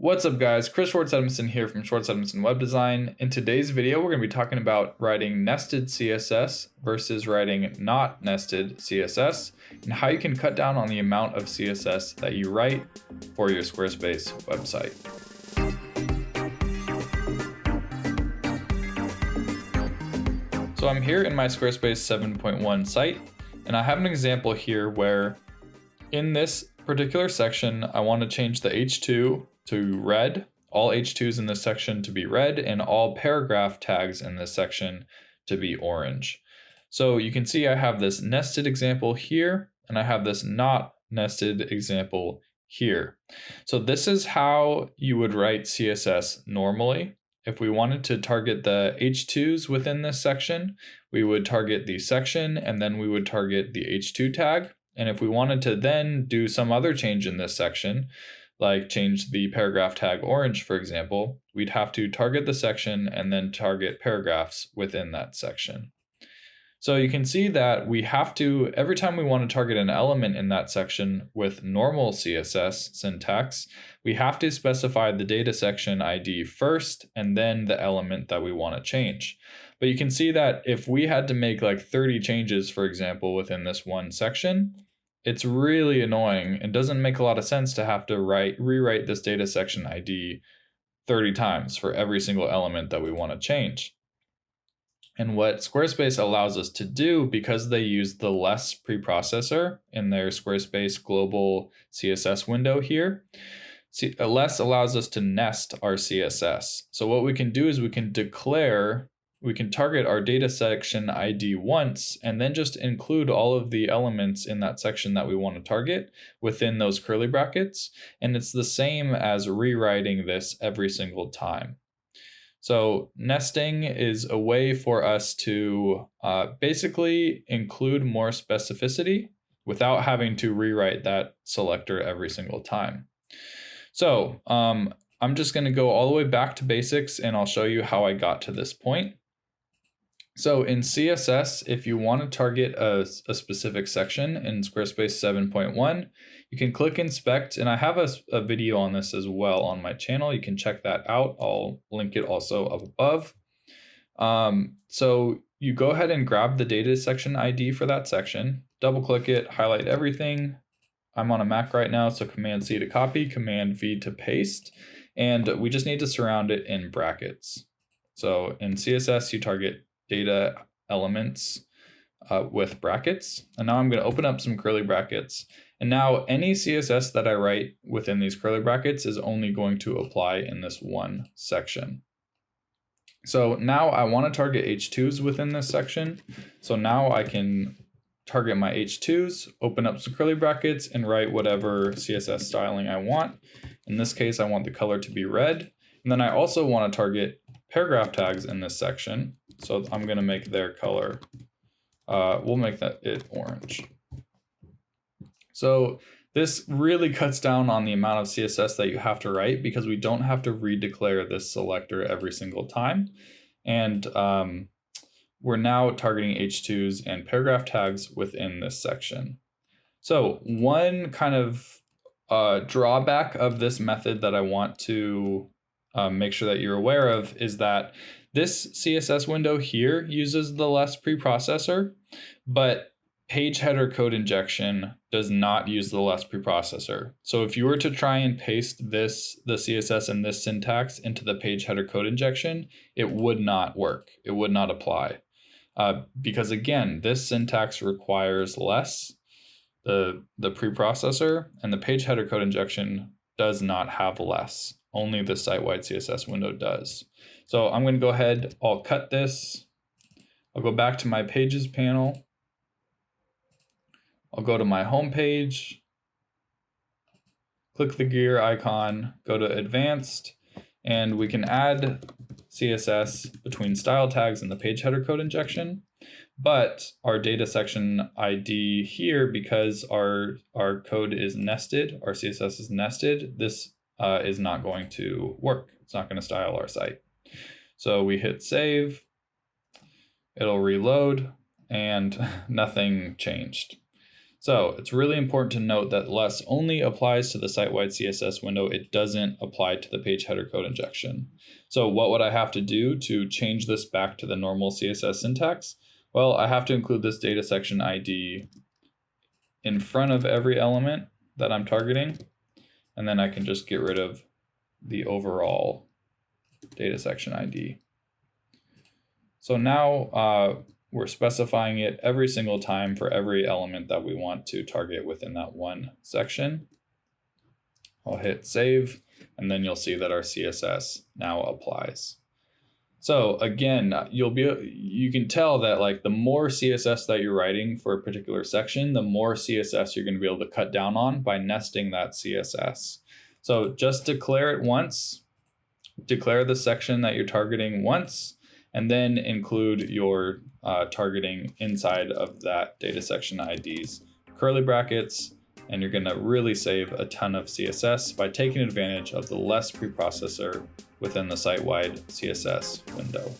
What's up guys, Chris Schwartz-Edmisten here from Schwartz-Edmisten Web Design. In today's video, we're going to be talking about writing nested CSS versus writing not nested CSS, and how you can cut down on the amount of CSS that you write for your Squarespace website. So I'm here in my Squarespace 7.1 site, and I have an example here where in this particular section, I want to change the H2 to red, all H2s in this section to be red, and all paragraph tags in this section to be orange. So you can see I have this nested example here, and I have this not nested example here. So this is how you would write CSS normally. If we wanted to target the H2s within this section, we would target the section, and then we would target the H2 tag. And if we wanted to then do some other change in this section, like change the paragraph tag orange, for example, we'd have to target the section and then target paragraphs within that section. So you can see that we have to, every time we want to target an element in that section with normal CSS syntax, we have to specify the data section ID first and then the element that we want to change. But you can see that if we had to make like 30 changes, for example, within this one section, it's really annoying and doesn't make a lot of sense to have to rewrite this data section ID 30 times for every single element that we want to change. And what Squarespace allows us to do, because they use the less preprocessor in their Squarespace global CSS window here, less allows us to nest our CSS. So what we can do is we can target our data section ID once and then just include all of the elements in that section that we want to target within those curly brackets. And it's the same as rewriting this every single time. So nesting is a way for us to basically include more specificity without having to rewrite that selector every single time. So I'm just going to go all the way back to basics and I'll show you how I got to this point. So in CSS, if you want to target a specific section in Squarespace 7.1, you can click inspect, and I have a video on this as well on my channel. You can check that out. I'll link it also up above. So you go ahead and grab the data section ID for that section, double click it, highlight everything. I'm on a Mac right now, so Command C to copy, Command V to paste, and we just need to surround it in brackets. So in CSS, you target data elements with brackets. And now I'm going to open up some curly brackets. And now any CSS that I write within these curly brackets is only going to apply in this one section. So now I want to target H2s within this section. So now I can target my H2s, open up some curly brackets, and write whatever CSS styling I want. In this case, I want the color to be red. And then I also want to target paragraph tags in this section. So I'm going to make their color, we'll make it orange. So this really cuts down on the amount of CSS that you have to write because we don't have to redeclare this selector every single time. And we're now targeting H2s and paragraph tags within this section. So one kind of drawback of this method that I want to make sure that you're aware of is that this CSS window here uses the less preprocessor, but page header code injection does not use the less preprocessor. So if you were to try and paste the CSS and this syntax into the page header code injection, it would not work. It would not apply. Because again, this syntax requires less, the preprocessor, and the page header code injection does not have less. Only the site-wide CSS window does. So I'm going to go ahead, I'll cut this. I'll go back to my pages panel. I'll go to my home page, click the gear icon, go to advanced, and we can add CSS between style tags and the page header code injection. But our data section ID here, because our code is nested, our CSS is nested, this is not going to work. It's not going to style our site. So we hit save, it'll reload, and nothing changed. So it's really important to note that less only applies to the site-wide CSS window. It doesn't apply to the page header code injection. So what would I have to do to change this back to the normal CSS syntax? Well, I have to include this data section ID in front of every element that I'm targeting, and then I can just get rid of the overall data section ID. So now we're specifying it every single time for every element that we want to target within that one section. I'll hit save, and then you'll see that our CSS now applies. So again, you can tell that like the more CSS that you're writing for a particular section, the more CSS you're going to be able to cut down on by nesting that CSS. So just declare it once, declare the section that you're targeting once, and then include your targeting inside of that data section IDs, curly brackets, and you're gonna really save a ton of CSS by taking advantage of the less preprocessor within the site-wide CSS window.